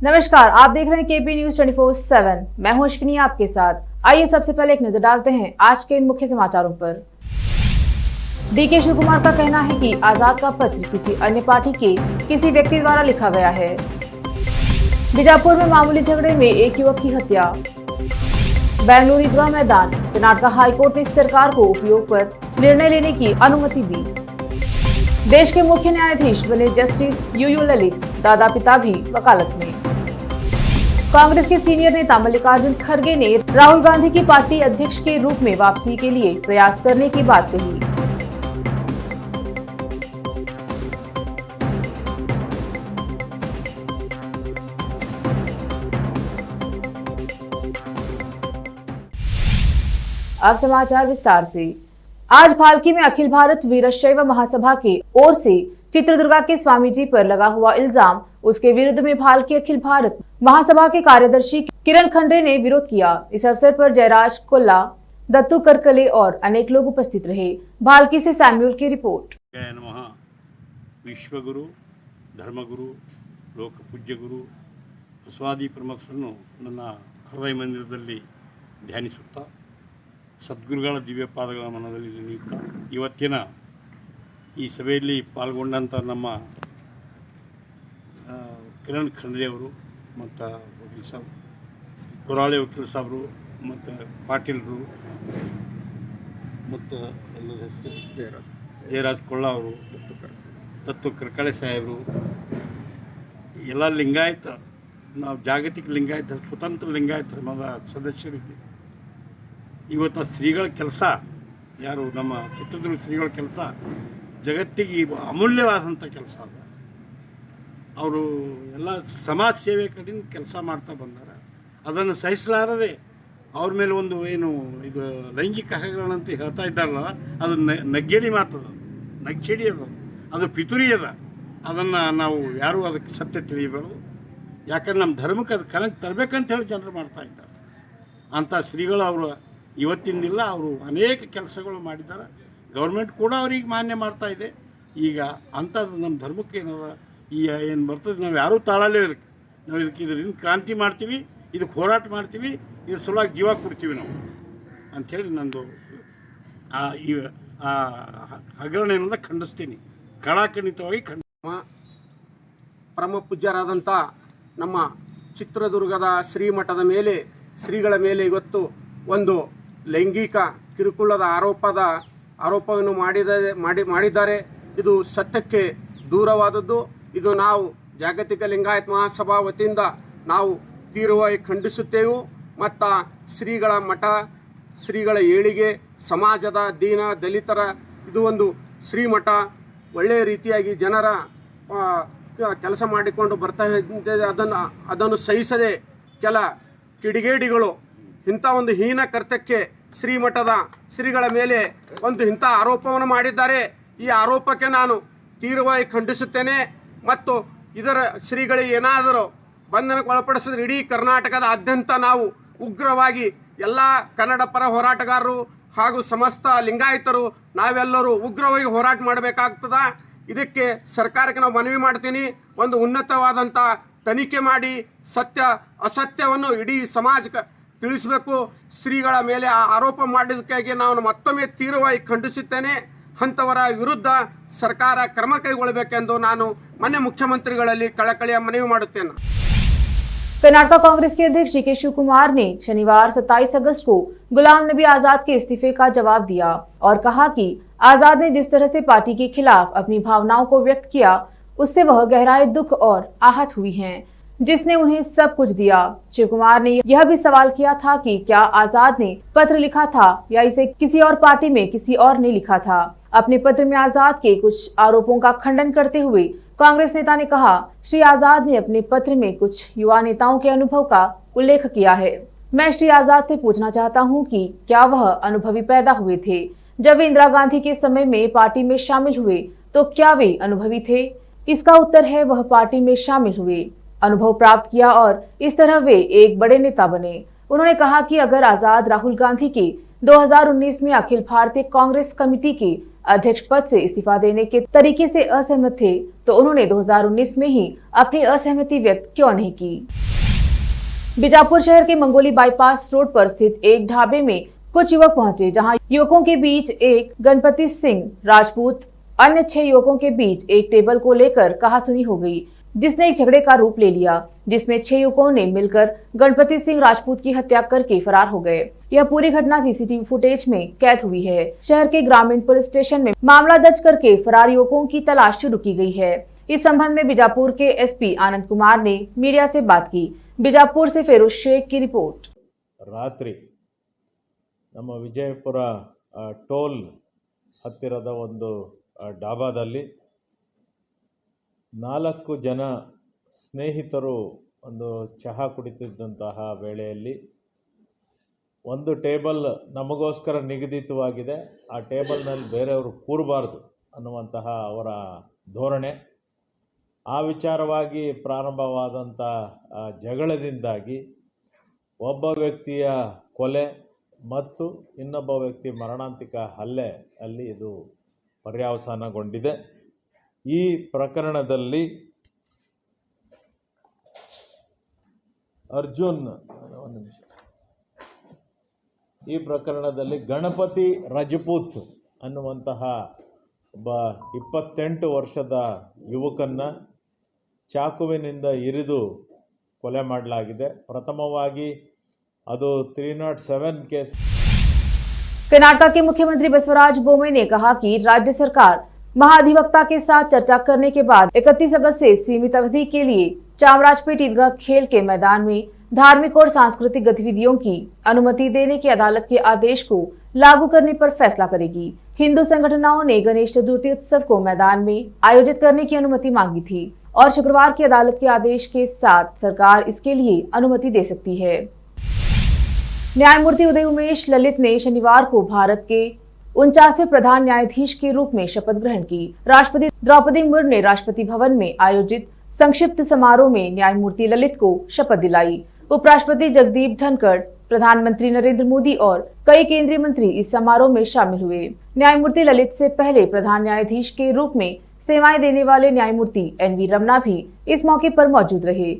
नमस्कार, आप देख रहे हैं केपी न्यूज 24/7। मैं हूं अश्विनी आपके साथ। आइए सबसे पहले एक नजर डालते हैं आज के इन मुख्य समाचारों पर। डीके शिव कुमार का कहना है कि आजाद का पत्र किसी अन्य पार्टी के किसी व्यक्ति द्वारा लिखा गया है। बीजापुर में मामूली झगड़े में एक युवक की हत्या। बेंगलुरु ईदगाह मैदान, कर्नाटक हाईकोर्ट ने सरकार को उपयोग पर निर्णय लेने की अनुमति दी। देश के मुख्य न्यायाधीश बने जस्टिस यूयू ललित, दादा पिता भी वकालत में। कांग्रेस के सीनियर नेता मल्लिकार्जुन खड़गे ने राहुल गांधी की पार्टी अध्यक्ष के रूप में वापसी के लिए प्रयास करने की बात कही। अब समाचार विस्तार से। आज भालकी में अखिल भारत वीरशैव महासभा के ओर से चित्रदुर्गा के स्वामी जी पर लगा हुआ इल्जाम, उसके विरुद्ध में भालकी अखिल भारत महासभा के कार्यदर्शी किरण खंडरे ने विरोध किया। इस अवसर पर जयराज कोल्ला, दत्तू करकले और अनेक लोग उपस्थित रहे। भालकी से सैमुअल की रिपोर्ट। विश्वगुरु, धर्मगुरु, लोक पूज्य गुरु ಬಸವಾದಿ ಪರಮಹಂಸರನ್ನು ನನ್ನ ಹೃದಯ ಮಂದಿರದಲ್ಲಿ ಧ್ಯಾನಿಸುತ್ತಾ ಸದ್ಗುರುಗಳ ದಿವ್ಯ ಪಾದಗಳ ಮನದಲ್ಲಿ ನೆನೆಯುತ್ತಾ ಇವತ್ತಿನ ಈ ಸಭೆಯಲ್ಲಿ ಪಾಲ್ಗೊಂಡಂಥ ನಮ್ಮ ಕಿರಣ್ ಖಂಡ್ರೆ ಅವರು ಮತ್ತು ವಕೀಲ್ ಸಾಬ್ ಕೊರಾಳೆ ವಕೀಲ್ ಸಾಬ್ರು ಮತ್ತು ಪಾಟೀಲ್ರು ಮತ್ತು ಎಲ್ಲರ ಹೆಸರು ಜಯರಾಜ್ ಕೊಳ್ಳ ಅವರು, ದತ್ತು ಕರ್ಕಳೆ ಸಾಹೇಬರು, ಎಲ್ಲ ಲಿಂಗಾಯತ, ನಾವು ಜಾಗತಿಕ ಲಿಂಗಾಯತ, ಸ್ವತಂತ್ರ ಲಿಂಗಾಯತ ಧರ್ಮದ ಸದಸ್ಯರಿಗೆ ಇವತ್ತು ಶ್ರೀಗಳ ಕೆಲಸ, ಯಾರು ನಮ್ಮ ಚಿತ್ರದುರ್ಗ ಶ್ರೀಗಳ ಕೆಲಸ ಜಗತ್ತಿಗೆ ಅಮೂಲ್ಯವಾದಂಥ ಕೆಲಸ ಅದ. ಅವರು ಎಲ್ಲ ಸಮಾಜ ಸೇವೆ ಕಡೆಯಿಂದ ಕೆಲಸ ಮಾಡ್ತಾ ಬಂದಾರ. ಅದನ್ನು ಸಹಿಸಲಾರದೆ ಅವ್ರ ಮೇಲೆ ಒಂದು ಏನು ಇದು ಲೈಂಗಿಕ ಹಗರಣ ಅಂತ ಹೇಳ್ತಾ ಇದ್ದಾರಲ್ಲ, ಅದು ನಗ್ಗೇಡಿ ಮಾತದ, ನಗ್ಚೇಡಿ ಅದ, ಅದು ಪಿತುರಿ ಅದ. ಅದನ್ನು ನಾವು ಯಾರೂ ಅದಕ್ಕೆ ಸತ್ಯ ತಿಳಿಯಬಾರ್ದು. ಯಾಕಂದ್ರೆ ನಮ್ಮ ಧರ್ಮಕ್ಕೆ ಅದು ಕನಕ್ಕೆ ತರಬೇಕಂತ ಹೇಳಿ ಜನರು ಮಾಡ್ತಾ ಇದ್ದಾರೆ. ಅಂಥ ಶ್ರೀಗಳು ಅವರು ಇವತ್ತಿನಿಲ್ಲ, ಅವರು ಅನೇಕ ಕೆಲಸಗಳು ಮಾಡಿದ್ದಾರೆ. ಗೌರ್ಮೆಂಟ್ ಕೂಡ ಅವ್ರಿಗೆ ಮಾನ್ಯ ಮಾಡ್ತಾ ಇದೆ. ಈಗ ಅಂಥದ್ದು ನಮ್ಮ ಧರ್ಮಕ್ಕೆ ಏನದ ಈ ಏನು ಬರ್ತದೆ, ನಾವು ಯಾರೂ ತಾಳಲೇ ಇದಕ್ಕೆ. ನಾವು ಇದರಿಂದ ಕ್ರಾಂತಿ ಮಾಡ್ತೀವಿ, ಇದಕ್ಕೆ ಹೋರಾಟ ಮಾಡ್ತೀವಿ, ಇದ್ರ ಸಲುವಾಗಿ ಜೀವ ಕೊಡ್ತೀವಿ ನಾವು ಅಂಥೇಳಿ ನಂದು ಆ ಹಗರಣ ಏನಂದ ಖಂಡಿಸ್ತೀನಿ, ಕಡಾಖಂಡಿತವಾಗಿ ಪರಮ ಪೂಜ್ಯರಾದಂಥ ನಮ್ಮ ಚಿತ್ರದುರ್ಗದ ಶ್ರೀಮಠದ ಮೇಲೆ, ಶ್ರೀಗಳ ಮೇಲೆ ಇವತ್ತು ಒಂದು ಲೈಂಗಿಕ ಕಿರುಕುಳದ ಆರೋಪವನ್ನು ಮಾಡಿದ್ದಾರೆ. ಇದು ಸತ್ಯಕ್ಕೆ ದೂರವಾದದ್ದು. ಇದು ನಾವು ಜಾಗತಿಕ ಲಿಂಗಾಯತ್ ಮಹಾಸಭಾ ವತಿಯಿಂದ ನಾವು ತೀವ್ರವಾಗಿ ಖಂಡಿಸುತ್ತೇವೆ. ಮತ್ತು ಶ್ರೀಗಳ ಮಠ, ಶ್ರೀಗಳ ಏಳಿಗೆ, ಸಮಾಜದ ದೀನ ದಲಿತರ ಇದು ಒಂದು ಶ್ರೀಮಠ ಒಳ್ಳೆಯ ರೀತಿಯಾಗಿ ಜನರ ಕೆಲಸ ಮಾಡಿಕೊಂಡು ಬರ್ತಾ ಇದ್ದ ಅದನ್ನು ಸಹಿಸದೆ ಕೆಲ ಕಿಡಿಗೇಡಿಗಳು ಇಂಥ ಒಂದು ಹೀನ ಕರ್ತಕ್ಕೆ ಶ್ರೀಮಠದ ಶ್ರೀಗಳ ಮೇಲೆ ಒಂದು ಇಂಥ ಆರೋಪವನ್ನು ಮಾಡಿದ್ದಾರೆ. ಈ ಆರೋಪಕ್ಕೆ ನಾನು ತೀವ್ರವಾಗಿ ಖಂಡಿಸುತ್ತೇನೆ. ಮತ್ತು ಇದರ ಶ್ರೀಗಳಿಗೆ ಏನಾದರೂ ಬಂಧನಕ್ಕೆ ಒಳಪಡಿಸಿದ್ರೆ ಇಡೀ ಕರ್ನಾಟಕದಾದ್ಯಂತ ನಾವು ಉಗ್ರವಾಗಿ ಎಲ್ಲ ಕನ್ನಡ ಪರ ಹೋರಾಟಗಾರರು ಹಾಗೂ ಸಮಸ್ತ ಲಿಂಗಾಯತರು ನಾವೆಲ್ಲರೂ ಉಗ್ರವಾಗಿ ಹೋರಾಟ ಮಾಡಬೇಕಾಗ್ತದ. ಇದಕ್ಕೆ ಸರ್ಕಾರಕ್ಕೆ ನಾವು ಮನವಿ ಮಾಡ್ತೀನಿ, ಒಂದು ಉನ್ನತವಾದಂಥ ತನಿಖೆ ಮಾಡಿ ಸತ್ಯ ಅಸತ್ಯವನ್ನು ಇಡೀ ಸಮಾಜಕ್ಕೆ ತಿಳಿಸಬೇಕು. ಶ್ರೀಗಳ ಮೇಲೆ ಆರೋಪ ಮಾಡಿದ್ದಕ್ಕಾಗಿ ನಾನು ಮತ್ತೊಮ್ಮೆ ತೀವ್ರವಾಗಿ ಖಂಡಿಸುತ್ತೇನೆ. ಅಂಥವರ ವಿರುದ್ಧ ಸರ್ಕಾರ ಕ್ರಮ ಕೈಗೊಳ್ಳಬೇಕೆಂದು ನಾನು ಮಾನ್ಯ ಮುಖ್ಯಮंत्रीಗಳಲ್ಲಿ कड़कड़िया मनवी ಮಾಡುತ್ತೇನೆ। कर्नाटक कांग्रेस के अध्यक्ष डीके शिव कुमार ने शनिवार 27 अगस्त को गुलाम नबी आजाद के इस्तीफे का जवाब दिया और कहा कि आजाद ने जिस तरह से पार्टी के खिलाफ अपनी भावनाओं को व्यक्त किया, उससे वह गहराई दुख और आहत हुई हैं, जिसने उन्हें सब कुछ दिया। शिव कुमार ने यह भी सवाल किया था कि क्या आजाद ने पत्र लिखा था या इसे किसी और पार्टी में किसी और ने लिखा था। अपने पत्र में आजाद के कुछ आरोपों का खंडन करते हुए कांग्रेस नेता ने कहा, श्री आजाद ने अपने पत्र में कुछ युवा नेताओं के अनुभव का उल्लेख किया है। मैं श्री आजाद से पूछना चाहता हूं कि क्या वह अनुभवी पैदा हुए थे? जब वे इंदिरा गांधी के समय में पार्टी में शामिल हुए तो क्या वे अनुभवी थे? इसका उत्तर है वह पार्टी में शामिल हुए, अनुभव प्राप्त किया और इस तरह वे एक बड़े नेता बने। उन्होंने कहा कि अगर आजाद राहुल गांधी के 2019 में अखिल भारतीय कांग्रेस कमेटी के अध्यक्ष पद से इस्तीफा देने के तरीके से असहमत थे तो उन्होंने 2019 में ही अपनी असहमति व्यक्त क्यों नहीं की। बीजापुर शहर के मंगोली बाईपास रोड पर स्थित एक ढाबे में कुछ युवक पहुंचे, जहां युवकों के बीच एक गणपति सिंह राजपूत अन्य 6 युवकों के बीच एक टेबल को लेकर कहासुनी हो गई, जिसने एक झगड़े का रूप ले लिया, जिसमें 6 युवकों ने मिलकर गणपति सिंह राजपूत की हत्या करके फरार हो गए। यह पूरी घटना सीसीटीवी फुटेज में कैद हुई है। शहर के ग्रामीण पुलिस स्टेशन में मामला दर्ज करके फरार युवकों की तलाश शुरू की गई है। इस संबंध में बीजापुर के एसपी आनंद कुमार ने मीडिया से बात की। बीजापुर से फिरोज शेख की रिपोर्ट। ರಾತ್ರಿ ನಮ್ಮ ವಿಜಯಪುರ ಟೋಲ್ ಹತ್ತಿರದ ಒಂದು ಡಾಬಾದಲ್ಲಿ 4 ಜನ ಸ್ನೇಹಿತರು ಒಂದು ಚಹಾ ಕುಡಿತಿದ್ದಂತಹ ವೇಳೆಯಲ್ಲಿ ಒಂದು ಟೇಬಲ್ ನಮಗೋಸ್ಕರ ನಿಗದಿತವಾಗಿದೆ, ಆ ಟೇಬಲ್ನಲ್ಲಿ ಬೇರೆಯವರು ಕೂರಬಾರ್ದು ಅನ್ನುವಂತಹ ಅವರ ಧೋರಣೆ, ಆ ವಿಚಾರವಾಗಿ ಪ್ರಾರಂಭವಾದಂಥ ಜಗಳದಿಂದಾಗಿ ಒಬ್ಬ ವ್ಯಕ್ತಿಯ ಕೊಲೆ ಮತ್ತು ಇನ್ನೊಬ್ಬ ವ್ಯಕ್ತಿ ಮರಣಾಂತಿಕ ಹಲ್ಲೆ ಅಲ್ಲಿ ಇದು ಪರ್ಯಾವಸಾನಗೊಂಡಿದೆ। ಈ ಪ್ರಕರಣದಲ್ಲಿ ಈ ಪ್ರಕರಣದಲ್ಲಿ ಗಣಪತಿ ರಜಪೂತ್ ಅನ್ನುವಂತಹ ಒಬ್ಬ 28 ವರ್ಷದ ಯುವಕನ್ನ ಚಾಕುವಿನಿಂದ ಇರಿದು ಕೊಲೆ ಮಾಡಲಾಗಿದೆ। ಪ್ರಥಮವಾಗಿ ಅದು 307 केस। कर्नाटक के मुख्यमंत्री बसवराज बोम्मई ने कहा कि राज्य सरकार महाधिवक्ता के साथ चर्चा करने के बाद 31 अगस्त से सीमित अवधि के लिए चामराजपेट ईदगाह खेल के मैदान में धार्मिक और सांस्कृतिक गतिविधियों की अनुमति देने के अदालत के आदेश को लागू करने पर फैसला करेगी। हिंदू संगठनों ने गणेश चतुर्थी उत्सव को मैदान में आयोजित करने की अनुमति मांगी थी और शुक्रवार की अदालत के आदेश के साथ सरकार इसके लिए अनुमति दे सकती है। न्यायमूर्ति उदय उमेश ललित ने शनिवार को भारत के 49वें प्रधान न्यायाधीश के रूप में शपथ ग्रहण की। राष्ट्रपति द्रौपदी मुर्मू ने राष्ट्रपति भवन में आयोजित संक्षिप्त समारोह में न्यायमूर्ति ललित को शपथ दिलाई। उपराष्ट्रपति जगदीप धनखड़, प्रधानमंत्री नरेंद्र मोदी और कई केंद्रीय मंत्री इस समारोह में शामिल हुए। न्यायमूर्ति ललित से पहले प्रधान न्यायाधीश के रूप में सेवाएं देने वाले न्यायमूर्ति एनवी रमना भी इस मौके पर मौजूद रहे।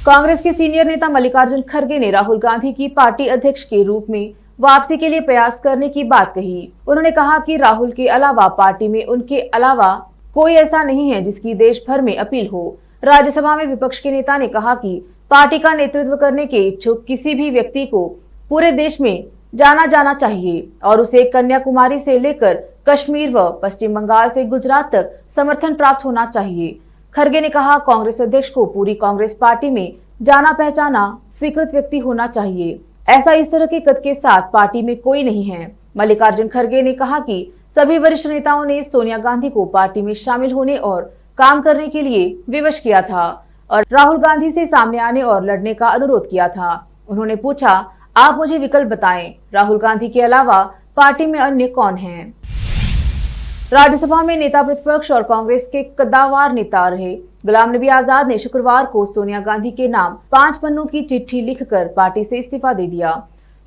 कांग्रेस के सीनियर नेता मल्लिकार्जुन खड़गे ने राहुल गांधी की पार्टी अध्यक्ष के रूप में वापसी के लिए प्रयास करने की बात कही। उन्होंने कहा कि राहुल के अलावा पार्टी में उनके अलावा कोई ऐसा नहीं है जिसकी देश भर में अपील हो। राज्यसभा में विपक्ष के नेता ने कहा कि पार्टी का नेतृत्व करने के इच्छुक किसी भी व्यक्ति को पूरे देश में जाना चाहिए और उसे कन्याकुमारी से लेकर कश्मीर व पश्चिम बंगाल से गुजरात तक समर्थन प्राप्त होना चाहिए। खड़गे ने कहा, कांग्रेस अध्यक्ष को पूरी कांग्रेस पार्टी में जाना पहचाना स्वीकृत व्यक्ति होना चाहिए। ऐसा इस तरह के कद के साथ पार्टी में कोई नहीं है। मल्लिकार्जुन खड़गे ने कहा कि सभी वरिष्ठ नेताओं ने सोनिया गांधी को पार्टी में शामिल होने और काम करने के लिए विवश किया था और राहुल गांधी से सामने आने और लड़ने का अनुरोध किया था। उन्होंने पूछा, आप मुझे विकल्प बताएं, राहुल गांधी के अलावा पार्टी में अन्य कौन हैं? राज्यसभा में नेता प्रतिपक्ष और कांग्रेस के कद्दावर नेता रहे गुलाम नबी आजाद ने शुक्रवार को सोनिया गांधी के नाम 5 पन्नों की चिट्ठी लिखकर पार्टी से इस्तीफा दे दिया।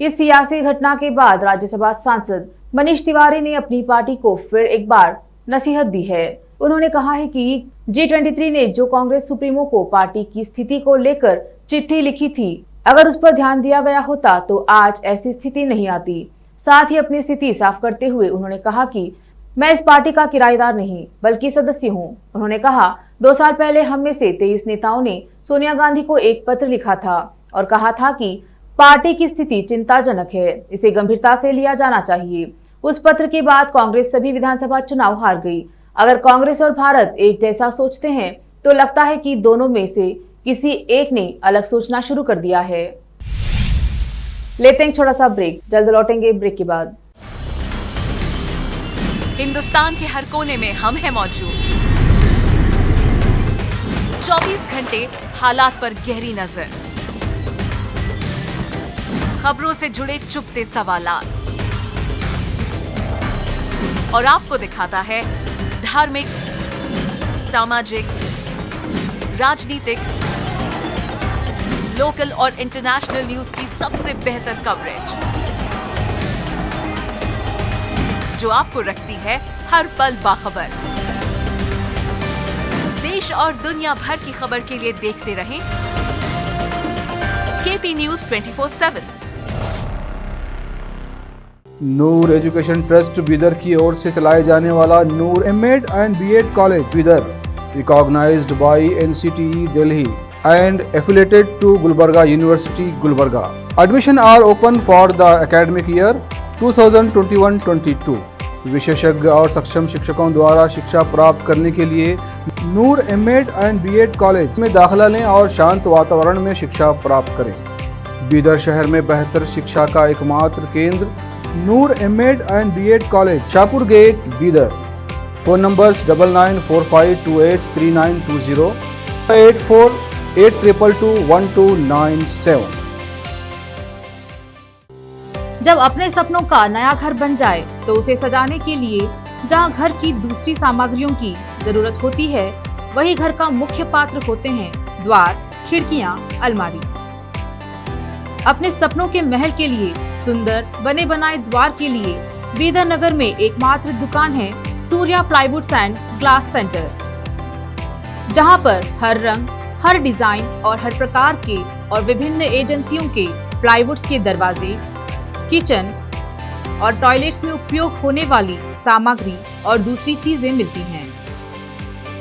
इस सियासी घटना के बाद राज्यसभा सांसद मनीष तिवारी ने अपनी पार्टी को फिर एक बार नसीहत दी है। उन्होंने कहा है कि G23 ने जो कांग्रेस सुप्रीमो को पार्टी की स्थिति को लेकर चिट्ठी लिखी थी, अगर उस पर ध्यान दिया गया होता तो आज ऐसी स्थिति नहीं आती। साथ ही अपनी स्थिति साफ करते हुए उन्होंने कहा कि मैं इस पार्टी का किराएदार नहीं बल्कि सदस्य हूं। उन्होंने कहा, 2 साल पहले हम में से 23 नेताओं ने सोनिया गांधी को एक पत्र लिखा था और कहा था कि पार्टी की स्थिति चिंताजनक है, इसे गंभीरता से लिया जाना चाहिए। उस पत्र के बाद कांग्रेस सभी विधानसभा चुनाव हार गई। अगर कांग्रेस और भारत एक जैसा सोचते हैं तो लगता है कि दोनों में से किसी एक ने अलग सोचना शुरू कर दिया है। लेते हैं छोटा सा ब्रेक, जल्द लौटेंगे ब्रेक के बाद। हिंदुस्तान के हर कोने में हम हैं मौजूद। 24 घंटे हालात पर गहरी नजर, खबरों से जुड़े चुपते सवालात और आपको दिखाता है धार्मिक, सामाजिक, राजनीतिक, लोकल और इंटरनेशनल न्यूज की सबसे बेहतर कवरेज। जो आपको रखती है हर पल बाखबर। देश और दुनिया भर की खबर के लिए देखते रहें KP news 24/7। Noor education trust Bidar की ओर से चलाए जाने वाला Noor MEd and BEd college Bidar, recognised by NCTE Delhi and affiliated to Gulbarga University, Gulbarga. Admission are open for the academic year 2021-22. विशेषज्ञ और सक्षम शिक्षकों द्वारा शिक्षा प्राप्त करने के लिए नूर एमएड एंड बीएड कॉलेज में दाखिला लें और शांत वातावरण में शिक्षा प्राप्त करें। बीदर शहर में बेहतर शिक्षा का एकमात्र केंद्र Noor MEd and BEd college, Shahpur gate, Bidar. Phone numbers 9945283920, 8482221297। जब अपने सपनों का नया घर बन जाए तो उसे सजाने के लिए जहां घर की दूसरी सामग्रियों की जरूरत होती है, वही घर का मुख्य पात्र होते हैं द्वार, खिड़कियां, अलमारी। अपने सपनों के महल के लिए सुंदर बने बनाए द्वार के लिए बीदर नगर में एकमात्र दुकान है Surya plywoods and glass centre, जहां पर हर रंग, हर डिजाइन और हर प्रकार के और विभिन्न एजेंसियों के प्लाईवुड्स के दरवाजे, किचन और टॉयलेट्स में उपयोग होने वाली सामग्री और दूसरी चीजें मिलती हैं।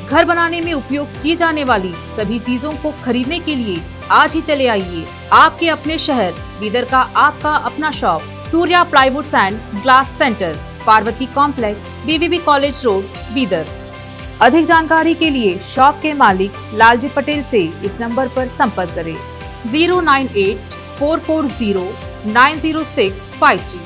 घर बनाने में उपयोग की जाने वाली सभी चीजों को खरीदने के लिए आज ही चले आइए आपके अपने शहर बीदर का आपका अपना shop Surya plywoods and glass centre, Parvati complex, BVB college road, Bidar. अधिक जानकारी के लिए शॉप के मालिक लालजी पटेल से इस नंबर पर संपर्क करें 09844090653।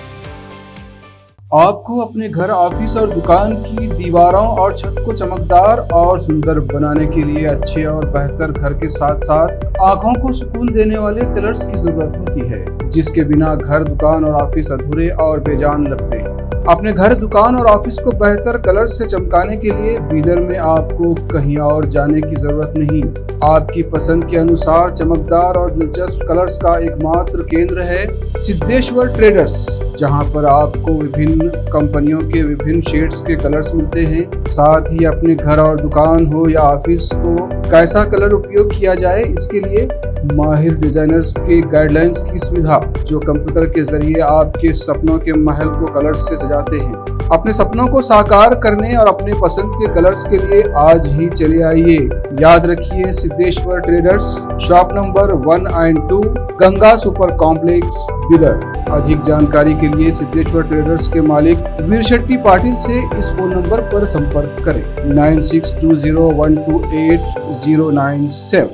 आपको अपने घर, ऑफिस और दुकान की दीवारों और छत को चमकदार और सुंदर बनाने के लिए अच्छे और बेहतर घर के साथ साथ आंखों को सुकून देने वाले कलर्स की जरूरत होती है, जिसके बिना घर, दुकान और ऑफिस अधूरे और बेजान लगते हैं। अपने घर, दुकान और ऑफिस को बेहतर कलर्स से चमकाने के लिए बीदर में आपको कहीं और जाने की जरूरत नहीं। आपकी पसंद के अनुसार चमकदार और दिलचस्प कलर्स का एकमात्र केंद्र है सिद्धेश्वर ट्रेडर्स, जहां पर आपको विभिन्न कंपनियों के विभिन्न शेड्स के कलर्स मिलते हैं। साथ ही अपने घर और दुकान हो या ऑफिस को कैसा कलर उपयोग किया जाए, इसके लिए माहिर डिजाइनर्स के गाइडलाइंस की सुविधा, जो कंप्यूटर के जरिए आपके सपनों के महल को कलर्स से सजाते हैं। अपने सपनों को साकार करने और अपने पसंद के कलर्स के लिए आज ही चले आइए। याद रखिए Siddheshwar traders, shop number 1 and 2, Ganga super complex, Bidar. अधिक जानकारी के लिए सिद्धेश्वर ट्रेडर्स के मालिक वीर शेट्टी पाटिल से इस फोन नंबर पर संपर्क करें 9620128097।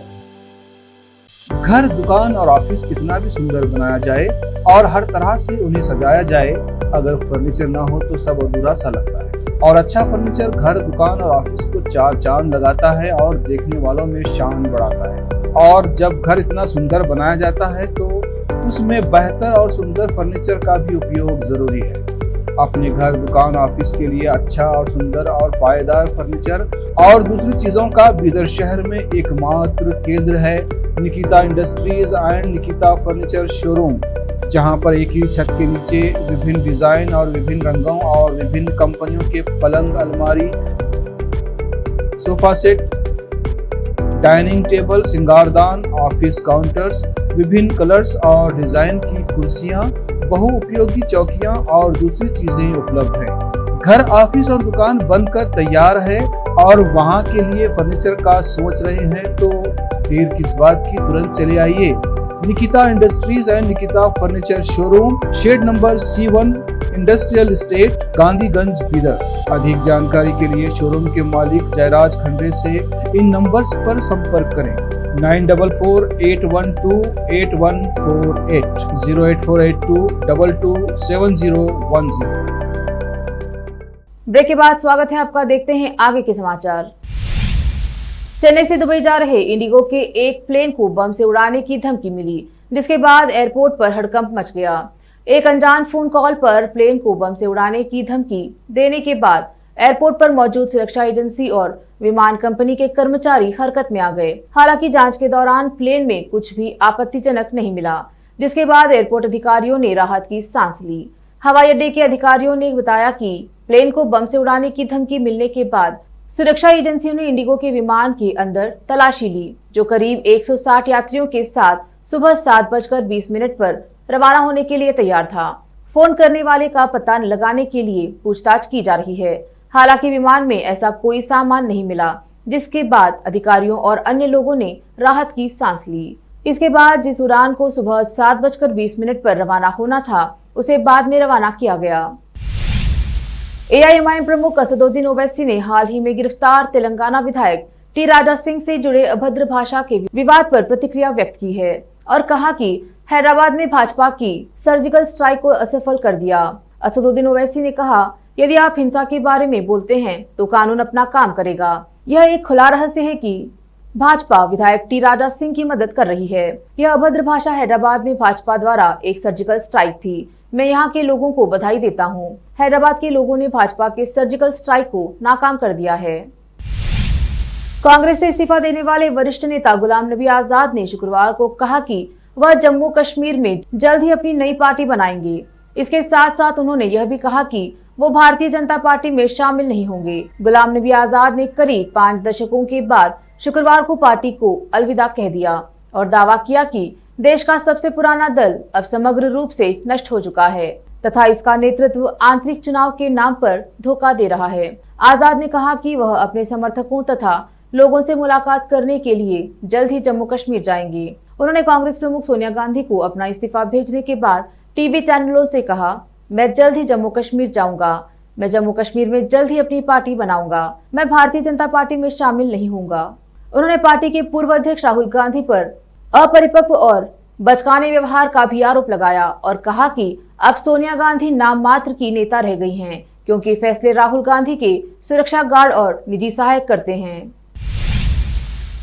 घर, दुकान और ऑफिस कितना भी सुंदर बनाया जाए और हर तरह से उन्हें सजाया जाए, अगर फर्नीचर ना हो तो सब अधूरा सा लगता है। और अच्छा फर्नीचर घर, दुकान और ऑफिस को चार चांद लगाता है और देखने वालों में शान बढ़ाता है। और जब घर इतना सुंदर बनाया जाता है तो उसमें बेहतर और सुंदर फर्नीचर का भी उपयोग जरूरी है। अपने घर, दुकान, ऑफिस के लिए अच्छा और सुंदर और पायदार फर्नीचर और दूसरी चीजों का बीदर शहर में एकमात्र केंद्र है Nikita industries and Nikita furniture showroom, जहां पर एक ही छत के नीचे विभिन्न डिजाइन और विभिन्न रंगों और विभिन्न कंपनियों के पलंग, अलमारी, सोफा सेट, डाइनिंग टेबल, सिंगारदान, ऑफिस काउंटर्स, विभिन्न कलर्स और डिजाइन की कुर्सियां, बहुउपयोगी चौकियां और दूसरी चीजें उपलब्ध हैं। घर, ऑफिस और दुकान बनकर तैयार है और वहां के लिए फर्नीचर का सोच रहे हैं तो देर किस बात की, तुरंत चले आइए। Nikita industries and Nikita furniture showroom, shed number C1, industrial estate, Gandhiganj, Bidar. अधिक जानकारी के लिए शोरूम के मालिक जयराज खंडे से इन नंबर्स पर संपर्क करें 9448128148, 08482227010। ब्रेक के बाद स्वागत है आपका। देखते हैं आगे के समाचार। चेन्नई से दुबई जा रहे इंडिगो के एक प्लेन को बम से उड़ाने की धमकी मिली, जिसके बाद एयरपोर्ट पर हड़कंप मच गया। एक अनजान फोन कॉल पर प्लेन को बम से उड़ाने की धमकी देने के बाद एयरपोर्ट पर मौजूद सुरक्षा एजेंसी और विमान कंपनी के कर्मचारी हरकत में आ गए। हालांकि जांच के दौरान प्लेन में कुछ भी आपत्तिजनक नहीं मिला, जिसके बाद एयरपोर्ट अधिकारियों ने राहत की सांस ली। हवाई अड्डे के अधिकारियों ने बताया कि प्लेन को बम से उड़ाने की धमकी मिलने के बाद सुरक्षा एजेंसियों ने इंडिगो के विमान के अंदर तलाशी ली, जो करीब 160 यात्रियों के साथ सुबह 7:20 पर रवाना होने के लिए तैयार था। फोन करने वाले का पता लगाने के लिए पूछताछ की जा रही है। हालांकि विमान में ऐसा कोई सामान नहीं मिला, जिसके बाद अधिकारियों और अन्य लोगों ने राहत की सांस ली। इसके बाद जिस उड़ान को सुबह 7:20 पर रवाना होना था, उसे बाद में रवाना किया गया। एआईएमआईएम प्रमुख असदुद्दीन ओवैसी ने हाल ही में गिरफ्तार तेलंगाना विधायक टी राजा सिंह से जुड़े अभद्र भाषा के विवाद पर प्रतिक्रिया व्यक्त की है और कहा कि हैदराबाद में भाजपा की सर्जिकल स्ट्राइक को असफल कर दिया। असदुद्दीन ओवैसी ने कहा, यदि आप हिंसा के बारे में बोलते हैं तो कानून अपना काम करेगा। यह एक खुला रहस्य है कि भाजपा विधायक टी राजा सिंह की मदद कर रही है। यह अभद्र भाषा हैदराबाद में भाजपा द्वारा एक सर्जिकल स्ट्राइक थी। मैं यहाँ के लोगों को बधाई देता हूँ। हैदराबाद के लोगों ने भाजपा के सर्जिकल स्ट्राइक को नाकाम कर दिया है। कांग्रेस से इस्तीफा देने वाले वरिष्ठ नेता गुलाम नबी आजाद ने शुक्रवार को कहा कि वह जम्मू कश्मीर में जल्द ही अपनी नई पार्टी बनाएंगे। इसके साथ साथ उन्होंने यह भी कहा कि वो भारतीय जनता पार्टी में शामिल नहीं होंगे। गुलाम नबी आजाद ने करीब 5 दशकों के बाद शुक्रवार को पार्टी को अलविदा कह दिया और दावा किया कि देश का सबसे पुराना दल अब समग्र रूप से नष्ट हो चुका है तथा इसका नेतृत्व आंतरिक चुनाव के नाम पर धोखा दे रहा है। आजाद ने कहा कि वह अपने समर्थकों तथा लोगों से मुलाकात करने के लिए जल्द ही जम्मू कश्मीर जाएंगे। उन्होंने कांग्रेस प्रमुख सोनिया गांधी को अपना इस्तीफा भेजने के बाद टीवी चैनलों से कहा, मैं जल्द ही जम्मू कश्मीर जाऊंगा। मैं जम्मू कश्मीर में जल्द ही अपनी पार्टी बनाऊंगा। मैं भारतीय जनता पार्टी में शामिल नहीं होऊंगा। उन्होंने पार्टी के पूर्व अध्यक्ष राहुल गांधी पर अपरिपक्व और बचकाने व्यवहार का भी आरोप लगाया और कहा कि अब सोनिया गांधी नाम मात्र की नेता रह गई हैं, क्योंकि फैसले राहुल गांधी के सुरक्षा गार्ड और निजी सहायक करते हैं।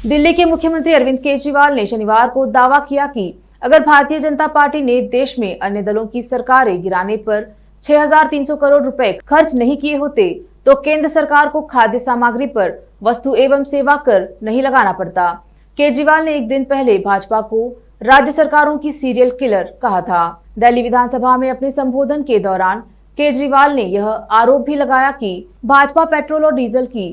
दिल्ली के मुख्यमंत्री अरविंद केजरीवाल ने शनिवार को दावा किया कि अगर भारतीय जनता पार्टी ने देश में अन्य दलों की सरकारें गिराने पर 6,300 करोड़ रुपए खर्च नहीं किए होते तो केंद्र सरकार को खाद्य सामग्री पर वस्तु एवं सेवा कर नहीं लगाना पड़ता। केजरीवाल ने एक दिन पहले भाजपा को राज्य सरकारों की सीरियल किलर कहा था। दिल्ली विधानसभा में अपने संबोधन के दौरान केजरीवाल ने यह आरोप भी लगाया कि भाजपा पेट्रोल और डीजल की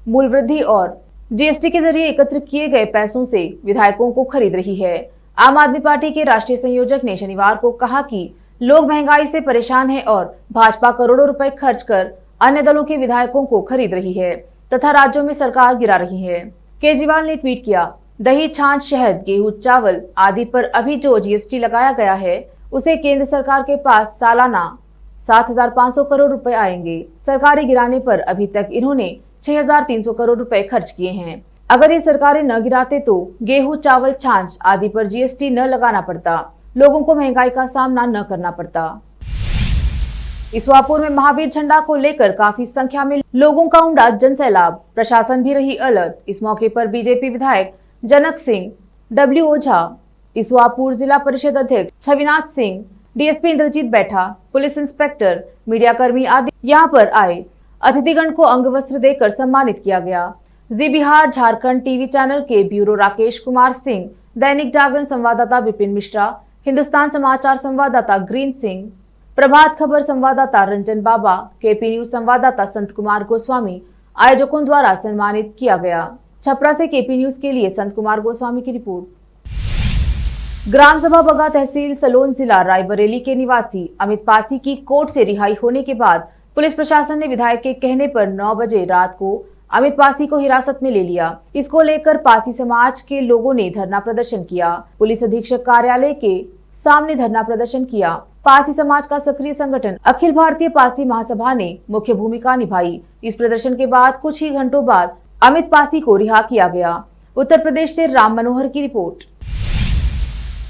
मूल्य वृद्धि और जीएसटी के जरिए एकत्र किए गए पैसों से विधायकों को खरीद रही है। आम आदमी पार्टी के राष्ट्रीय संयोजक ने शनिवार को कहा कि लोग महंगाई से परेशान हैं और भाजपा करोड़ों रुपए खर्च कर अन्य दलों के विधायकों को खरीद रही है तथा राज्यों में सरकार गिरा रही है। केजरीवाल ने ट्वीट किया, दही, छाछ, शहद, गेहूं, चावल आदि पर अभी जो जीएसटी लगाया गया है उसे केंद्र सरकार के पास सालाना 7,500 करोड़ रुपए आएंगे। सरकारें गिराने पर अभी तक इन्होंने 6,300 करोड़ रुपए खर्च किए हैं। अगर ये सरकारें न गिराते तो गेहूं, चावल, छाछ आदि पर जीएसटी न लगाना पड़ता, लोगों को महंगाई का सामना न करना पड़ता। इसवापुर में महावीर झंडा को लेकर काफी संख्या में लोगों का उमड़ा जनसैलाब। प्रशासन भी रही अलर्ट। इस मौके पर बीजेपी विधायक जनक सिंह, डब्ल्यू ओझा, इसवापुर जिला परिषद अध्यक्ष छविनाथ सिंह, डीएसपी इंद्रजीत बैठा, पुलिस इंस्पेक्टर, मीडिया कर्मी आदि यहाँ पर आए। अतिथिगण को अंग वस्त्र देकर सम्मानित किया गया। जी बिहार झारखंड टीवी चैनल के ब्यूरो राकेश कुमार सिंह, दैनिक जागरण संवाददाता विपिन मिश्रा, हिंदुस्तान समाचार संवाददाता ग्रीन सिंह, प्रभात खबर संवाददाता रंजन बाबा, केपी न्यूज संवाददाता संत कुमार गोस्वामी आयोजकों द्वारा सम्मानित किया गया। छपरा से केपी न्यूज के लिए संत कुमार गोस्वामी की रिपोर्ट। ग्राम सभा बगा तहसील सलोन जिला रायबरेली के निवासी अमित पासी की कोर्ट से रिहाई होने के बाद पुलिस प्रशासन ने विधायक के कहने पर 9 बजे रात को अमित पासी को हिरासत में ले लिया। इसको लेकर पासी समाज के लोगों ने धरना प्रदर्शन किया। पुलिस अधीक्षक कार्यालय के सामने धरना प्रदर्शन किया। पासी समाज का सक्रिय संगठन अखिल भारतीय पासी महासभा ने मुख्य भूमिका निभाई। इस प्रदर्शन के बाद कुछ ही घंटों बाद अमित पासी को रिहा किया गया। उत्तर प्रदेश से राम मनोहर की रिपोर्ट।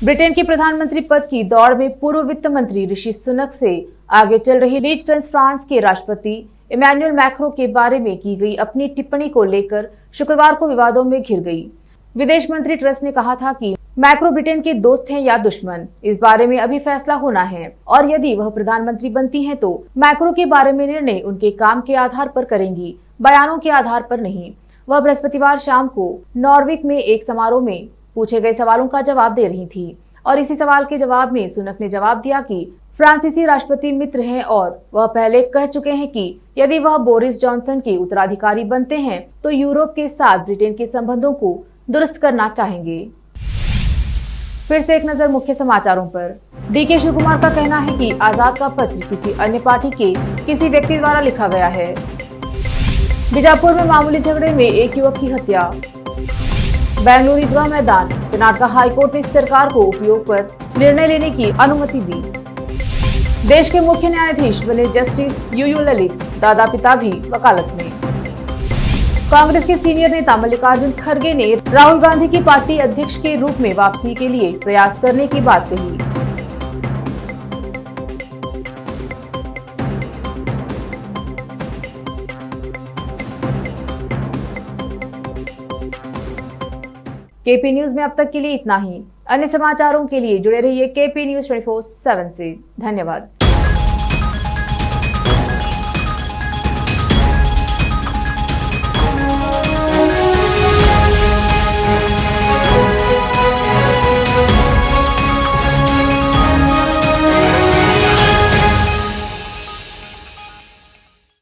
ब्रिटेन के प्रधानमंत्री पद की दौड़ में पूर्व वित्त मंत्री ऋषि सुनक से आगे चल रही लीज ट्रांस फ्रांस के राष्ट्रपति इमैनुअल मैक्रों के बारे में की गई अपनी टिप्पणी को लेकर शुक्रवार को विवादों में घिर गई। विदेश मंत्री ट्रस ने कहा था कि मैक्रो ब्रिटेन के दोस्त हैं या दुश्मन, इस बारे में अभी फैसला होना है और यदि वह प्रधानमंत्री बनती हैं तो मैक्रो के बारे में निर्णय उनके काम के आधार पर करेंगी, बयानों के आधार पर नहीं। वह बृहस्पतिवार शाम को नॉर्विक में एक समारोह में पूछे गए सवालों का जवाब दे रही थी और इसी सवाल के जवाब में सुनक ने जवाब दिया कि फ्रांसीसी राष्ट्रपति मित्र हैं और वह पहले कह चुके हैं कि यदि वह बोरिस जॉनसन के उत्तराधिकारी बनते हैं तो यूरोप के साथ ब्रिटेन के संबंधों को दुरुस्त करना चाहेंगे। फिर से एक नजर मुख्य समाचारों पर। डीके शिव कुमार का कहना है कि आजाद का पत्र किसी अन्य पार्टी के किसी व्यक्ति द्वारा लिखा गया है। बीजापुर में मामूली झगड़े में एक युवक की हत्या। बेंगलुरु ईदगाह मैदान, कर्नाटक हाईकोर्ट ने सरकार को उपयोग पर निर्णय लेने की अनुमति दी। देश के मुख्य न्यायाधीश बने जस्टिस यूयू ललित, दादा पिता भी वकालत में। कांग्रेस के सीनियर नेता मल्लिकार्जुन खड़गे ने राहुल गांधी की पार्टी अध्यक्ष के रूप में वापसी के लिए प्रयास करने की बात कही। केपी न्यूज में अब तक के लिए इतना ही। अन्य समाचारों के लिए जुड़े रहिए केपी न्यूज 24/7 से। धन्यवाद।